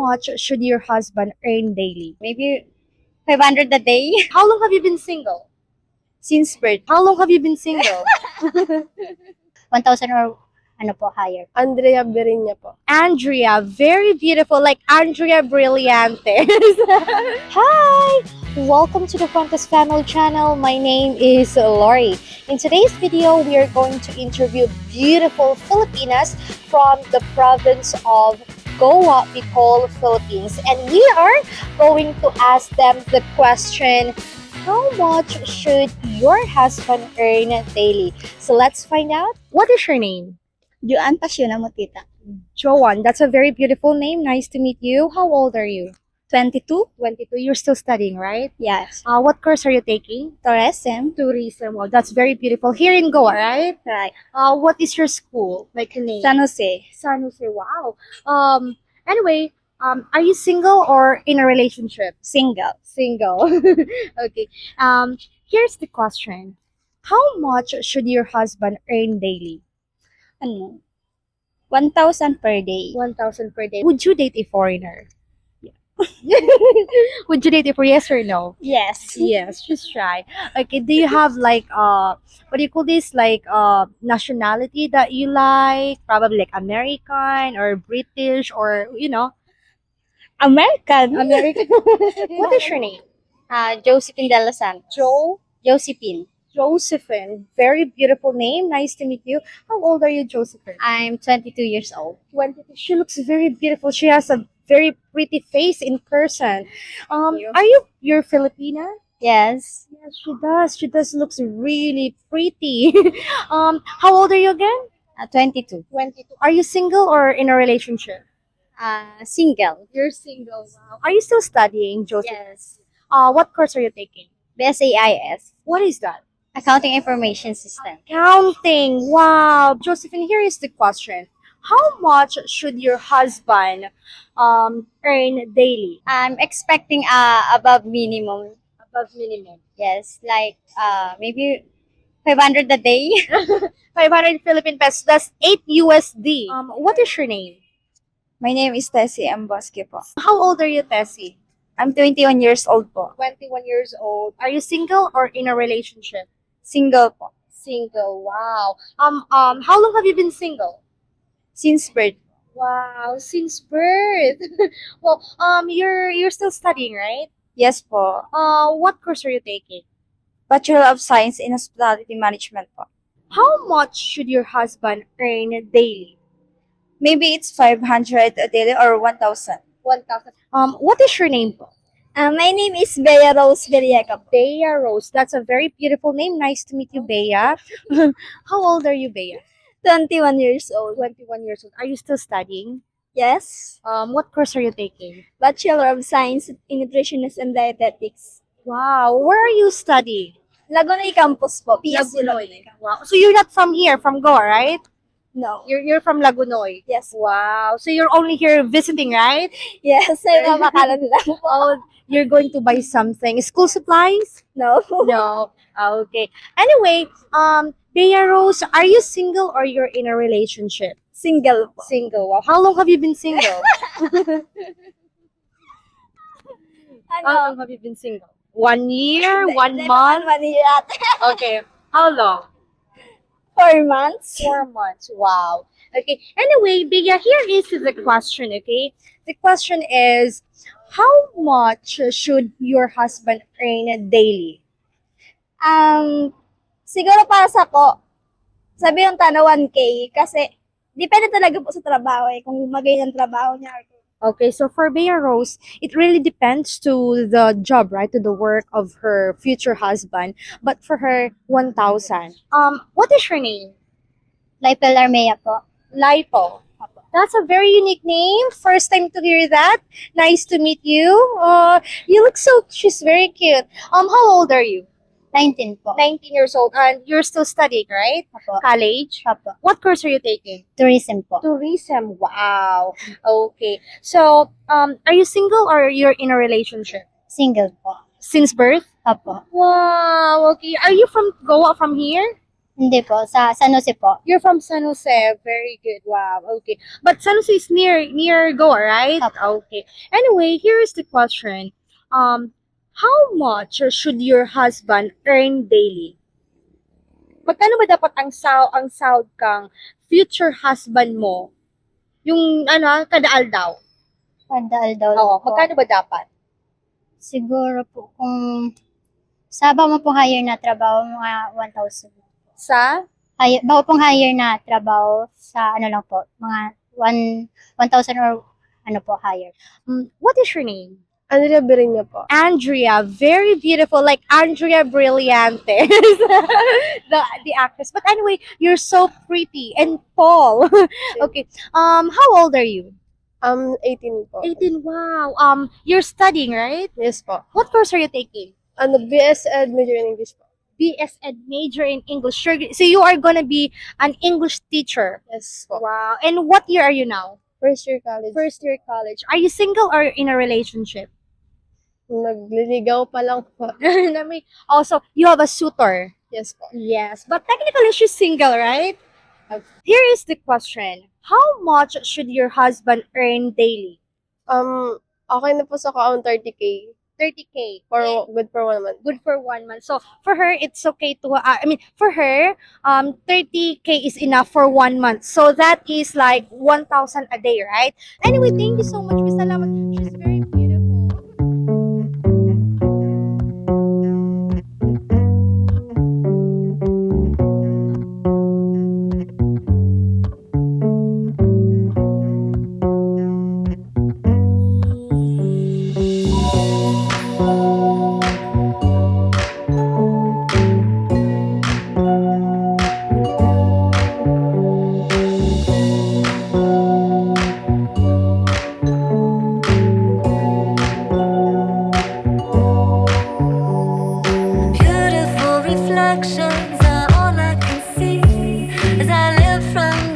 much should your husband earn daily? Maybe 500 a day. How long have you been single? Since birth. How long have you been single? 1,000 or ano po, higher. Andrea Berinya po. Andrea, very beautiful, like Andrea Brilliante. Hi! Welcome to the FUENTES Family Channel. My name is Lori. In today's video, we are going to interview beautiful Filipinas from the province of Goa, Bicol, Philippines. And we are going to ask them the question, how much should your husband earn daily? So let's find out. What is your name? Joan Pasiona mo, tita. Joan, that's a very beautiful name. Nice to meet you. How old are you? 22? 22. You're still studying, right? Yes. What course are you taking? Tourism? Tourism. Well, that's very beautiful. Here in Goa, right? Right. What is your school? Like the name? San Jose. San Jose. Wow. Anyway, are you single or in a relationship? Single. Single. Okay. Here's the question. How much should your husband earn daily? Ano? 1,000 per day. 1,000 per day. Would you date a foreigner? Would you date a foreigner? Yes or no? Yes. Yes, just try. Okay, do you have like what do you call this? Like nationality that you like? Probably like American or British or American. American. What is your name? Josephine de la Santos. Josephine. Josephine. Very beautiful name. Nice to meet you. How old are you, Josephine? I'm 22 years old. 22. She looks very beautiful. She has a very pretty face in person. you. Are you're Filipina? Yes. Yes, she does. She does looks really pretty. How old are you again? 22. 22. Are you single or in a relationship? Single. You're single. Wow. Are you still studying, Joseph? Yes. What course are you taking? BSAIS. What is that? Accounting Information System. Counting. Wow. Josephine, here is the question. How much should your husband earn daily? I'm expecting above minimum. Above minimum. Yes, like maybe 500 a day. 500 Philippine pesos. That's 8 USD. What is your name? My name is Tessie. I'm Bosque po. How old are you, Tessie? I'm 21 years old po. 21 years old. Are you single or in a relationship? Single po. Single. Wow. How long have you been single? Since birth. Wow, since birth. Well, you're still studying, right? Yes po. What course are you taking? Bachelor of Science in Hospitality Management po. How much should your husband earn daily? Maybe it's 500 a day or 1,000. 1,000. What is your name po? My name is Bea Rose po. Bea Rose. That's a very beautiful name. Nice to meet you, Bea. How old are you, Bea? 21 years old. 21 years old. Are you still studying? Yes. What course are you taking? Bachelor of Science in Nutritionist and Dietetics. Wow. Where are you studying? Laguna campus po. PSC Lagunoy. Wow. So you're not from here, from Goa, right? No. You're from Lagunoy. Yes. Wow. So you're only here visiting, right? Yes. Ay, mamakalan lang po. Oh, you're going to buy something. School supplies? No. No. Okay. Anyway, Bea Rose, are you single or you're in a relationship? Single po. Single. Wow. How long have you been single? How long have you been single? 1 year? 1 month? 1 year ate. Okay. How long? 4 months. 4 months. Wow. Okay. Anyway, Bea, here is the question, okay? The question is, how much should your husband earn daily? Siguro para sa ko, sabi yung tano 1K kasi depende talaga po sa trabaho kung magay ng trabaho niya. Okay, so for Bea Rose, it really depends to the job, right? To the work of her future husband. But for her, 1,000. What is your name? Lipel Armea po. Lipo. That's a very unique name. First time to hear that. Nice to meet you. You look she's very cute. How old are you? 19 po. 19 years old. And you're still studying, right? Apo. College? Apo. What course are you taking? Tourism po. Tourism. Wow. Okay. So, are you single or you're in a relationship? Single po. Since birth? Apo. Wow. Okay. Are you from Goa, from here? Hindi po, sa San Jose po. You're from San Jose. Very good. Wow. Okay. But San Jose is near Goa, right? Opo. Okay. Anyway, here is the question. How much should your husband earn daily? Magkano ba dapat ang sahod kang future husband mo? Yung kadaal daw. Padal daw Oo, po. magkano ba dapat? Siguro po kung sa bago mo pong hire na trabaho, mga 1,000. Sa Bago pong hire na trabaho sa ano lang po, mga 1,000 or ano po hire. what is your name? Andrea Berenya po. Andrea, very beautiful, like Andrea Brilliante, the actress. But anyway, you're so pretty and tall. Okay. How old are you? 18 po. 18. Wow. You're studying, right? Yes po. What course are you taking? BS Ed major in English po. BS Ed major in English. So you are gonna be an English teacher. Yes po. Wow. And what year are you now? First year college. First year college. Are you single or in a relationship? Nagliligaw pa lang po. Also, you have a suitor. Yes po. Yes, but technically she's single, right? Here is the question. How much should your husband earn daily? Okay na po sa kaon 30K. 30K. Good for 1 month. Good for 1 month. So for her, it's okay to. For her, 30K is enough for 1 month. So that is like 1,000 a day, right? Anyway, thank you so much, Miss Salamat. She's very beautiful. Beautiful reflections are all I can see as I live from